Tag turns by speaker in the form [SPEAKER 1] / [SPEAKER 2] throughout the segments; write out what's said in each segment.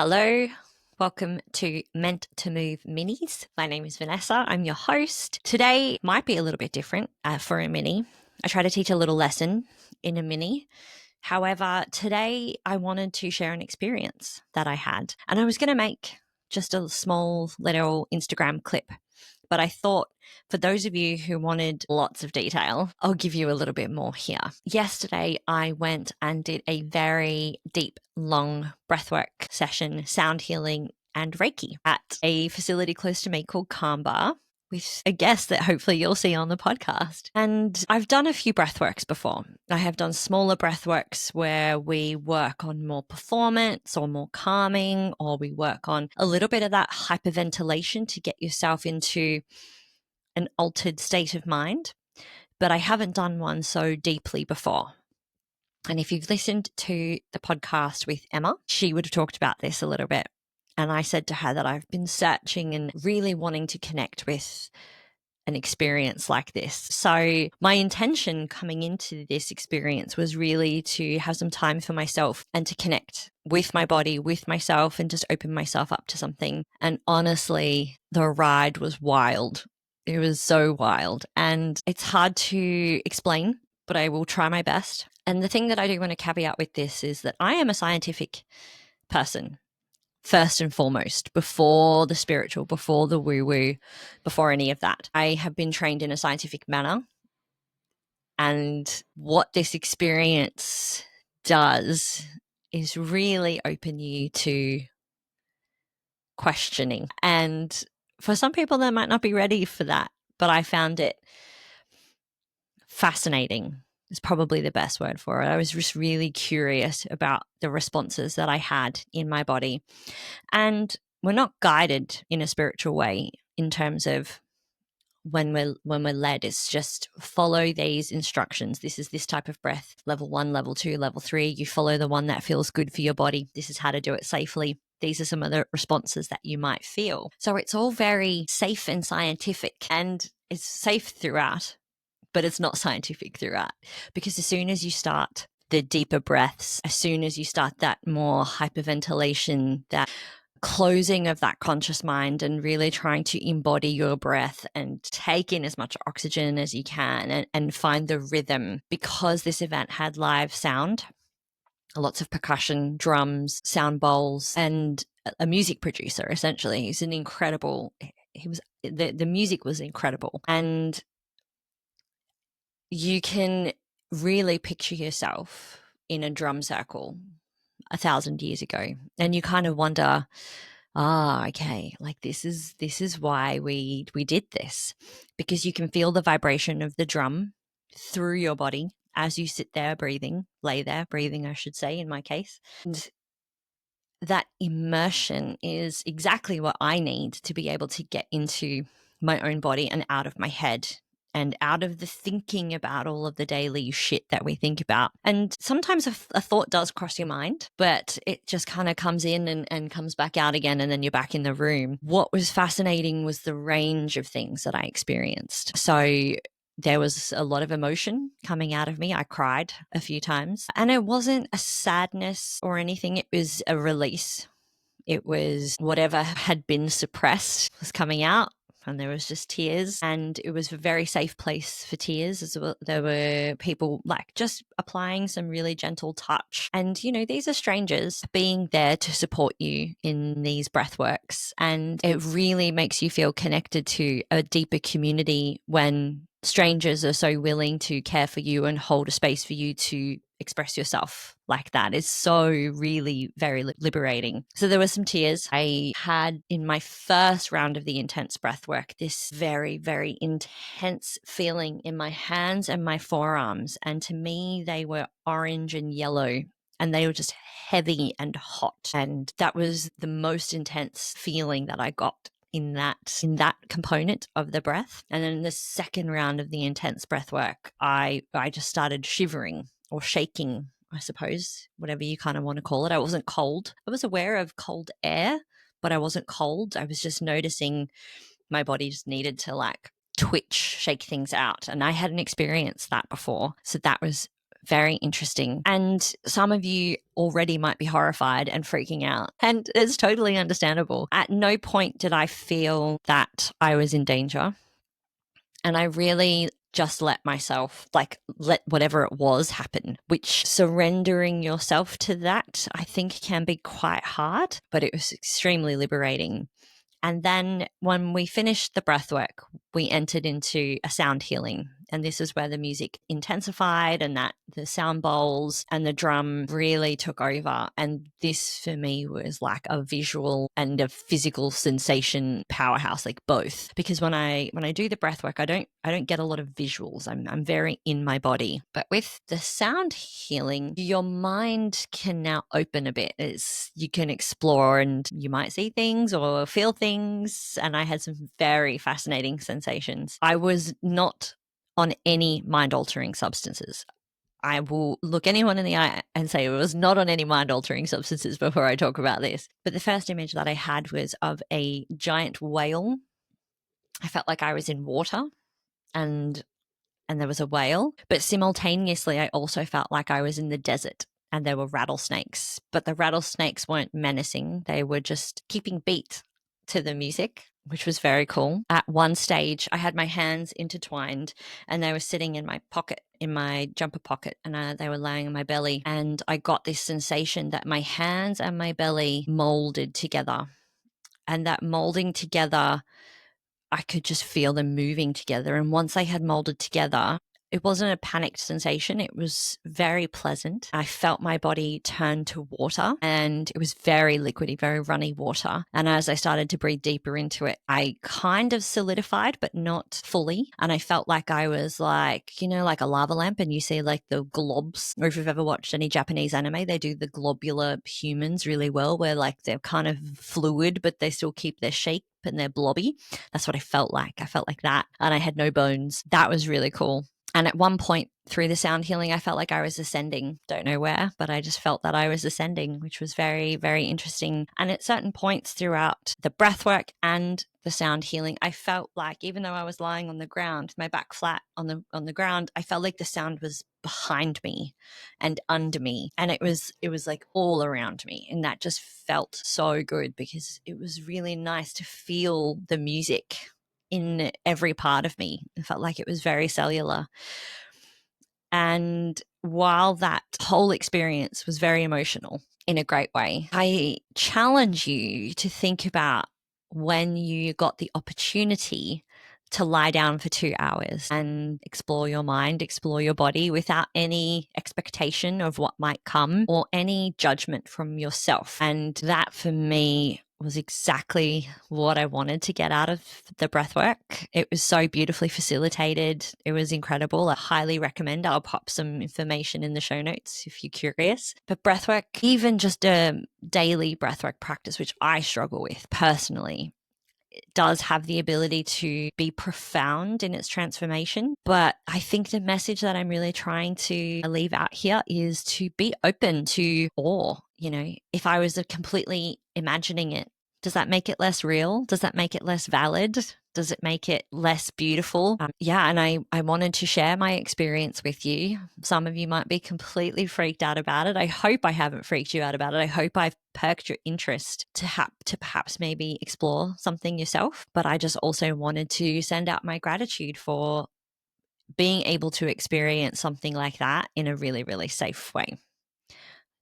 [SPEAKER 1] Hello, welcome to Meant to Move Minis. My name is Vanessa. I'm your host. Today might be a little bit different for a mini. I try to teach a little lesson in a mini. However, today I wanted to share an experience that I had, and I was going to make just a small little Instagram clip. But I thought for those of you who wanted lots of detail, I'll give you a little bit more here. Yesterday, I went and did a very deep, long breathwork session, sound healing and Reiki at a facility close to me called Calm Bar with a guest that hopefully you'll see on the podcast. And I've done a few breathworks before. I have done smaller breathworks where we work on more performance or more calming, or we work on a little bit of that hyperventilation to get yourself into an altered state of mind. But I haven't done one so deeply before. And if you've listened to the podcast with Emma, she would have talked about this a little bit. And I said to her that I've been searching and really wanting to connect with an experience like this. So my intention coming into this experience was really to have some time for myself and to connect with my body, with myself, and just open myself up to something. And honestly, the ride was wild. It was so wild. And it's hard to explain, but I will try my best. And the thing that I do want to caveat with this is that I am a scientific person. First and foremost, before the spiritual, before the woo-woo, before any of that. I have been trained in a scientific manner. And what this experience does is really open you to questioning. And for some people, they might not be ready for that, but I found it fascinating. Is probably the best word for it. I was just really curious about the responses that I had in my body. And we're not guided in a spiritual way in terms of when we're led. It's just follow these instructions. This is this type of breath, level 1, level 2, level 3. You follow the one that feels good for your body. This is how to do it safely. These are some of the responses that you might feel. So it's all very safe and scientific, and it's safe throughout, but it's not scientific throughout, because as soon as you start the deeper breaths, as soon as you start that more hyperventilation, that closing of that conscious mind and really trying to embody your breath and take in as much oxygen as you can and find the rhythm, because this event had live sound, lots of percussion, drums, sound bowls, and a music producer, essentially. He's an incredible, the music was incredible. And you can really picture yourself in a drum circle 1,000 years ago, and you kind of wonder, okay, like this is why we did this, because you can feel the vibration of the drum through your body as you sit there breathing, lay there breathing, I should say, in my case. And that immersion is exactly what I need to be able to get into my own body and out of my head and out of the thinking about all of the daily shit that we think about. And sometimes a thought does cross your mind, but it just kind of comes in and comes back out again, and then you're back in the room. What was fascinating was the range of things that I experienced. So there was a lot of emotion coming out of me. I cried a few times, and it wasn't a sadness or anything. It was a release. It was whatever had been suppressed was coming out, and there was just tears. And it was a very safe place for tears as well. There were people like just applying some really gentle touch. And, you know, these are strangers being there to support you in these breath works. And it really makes you feel connected to a deeper community when strangers are so willing to care for you and hold a space for you to express yourself like that. Is so really very liberating. So there were some tears. I had in my first round of the intense breath work this very, very intense feeling in my hands and my forearms. And to me, they were orange and yellow, and they were just heavy and hot. And that was the most intense feeling that I got in that component of the breath. And then in the second round of the intense breath work, I just started shivering or shaking, I suppose, whatever you kind of want to call it. I wasn't cold. I was aware of cold air, but I wasn't cold. I was just noticing my body just needed to like twitch, shake things out. And I hadn't experienced that before. So that was very interesting. And some of you already might be horrified and freaking out, and it's totally understandable. At no point did I feel that I was in danger. And I really just let myself, let whatever it was happen, which surrendering yourself to that, I think can be quite hard, but it was extremely liberating. And then when we finished the breath work, we entered into a sound healing. And this is where the music intensified and that the sound bowls and the drum really took over. And this for me was like a visual and a physical sensation powerhouse, like both. Because when I do the breath work, I don't get a lot of visuals. I'm very in my body. But with the sound healing, your mind can now open a bit. You can explore and you might see things or feel things. And I had some very fascinating sensations. I was not on any mind-altering substances. I will look anyone in the eye and say it was not on any mind-altering substances before I talk about this. But the first image that I had was of a giant whale. I felt like I was in water and there was a whale, but simultaneously I also felt like I was in the desert and there were rattlesnakes, but the rattlesnakes weren't menacing. They were just keeping beat to the music, which was very cool. At one stage, I had my hands intertwined and they were sitting in my pocket, in my jumper pocket, and they were laying on my belly. And I got this sensation that my hands and my belly molded together. And that molding together, I could just feel them moving together. And once they had molded together, it wasn't a panicked sensation. It was very pleasant. I felt my body turn to water and it was very liquidy, very runny water. And as I started to breathe deeper into it, I kind of solidified, but not fully. And I felt like I was like a lava lamp, and you see like the globs, or if you've ever watched any Japanese anime, they do the globular humans really well, where like they're kind of fluid, but they still keep their shape and they're blobby. That's what I felt like. I felt like that. And I had no bones. That was really cool. And at one point through the sound healing, I felt like I was ascending. Don't know where, but I just felt that I was ascending, which was very, very interesting. And at certain points throughout the breath work and the sound healing, I felt like, even though I was lying on the ground, my back flat on the ground, I felt like the sound was behind me and under me. And it was like all around me. And that just felt so good because it was really nice to feel the music in every part of me. It felt like it was very cellular. And while that whole experience was very emotional in a great way, I challenge you to think about when you got the opportunity to lie down for 2 hours and explore your mind, explore your body without any expectation of what might come or any judgment from yourself. And that for me was exactly what I wanted to get out of the breathwork. It was so beautifully facilitated. It was incredible. I highly recommend. I'll pop some information in the show notes if you're curious. But breathwork, even just a daily breathwork practice, which I struggle with personally, does have the ability to be profound in its transformation. But I think the message that I'm really trying to leave out here is to be open to awe. If I was completely imagining it, does that make it less real? Does that make it less valid? Does it make it less beautiful? And I wanted to share my experience with you. Some of you might be completely freaked out about it. I hope I haven't freaked you out about it. I hope I've perked your interest to perhaps maybe explore something yourself. But I just also wanted to send out my gratitude for being able to experience something like that in a really, really safe way.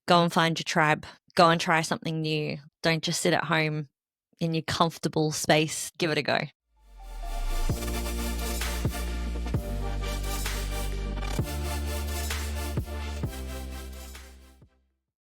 [SPEAKER 1] Go and find your tribe. Go and try something new. Don't just sit at home in your comfortable space. Give it a go.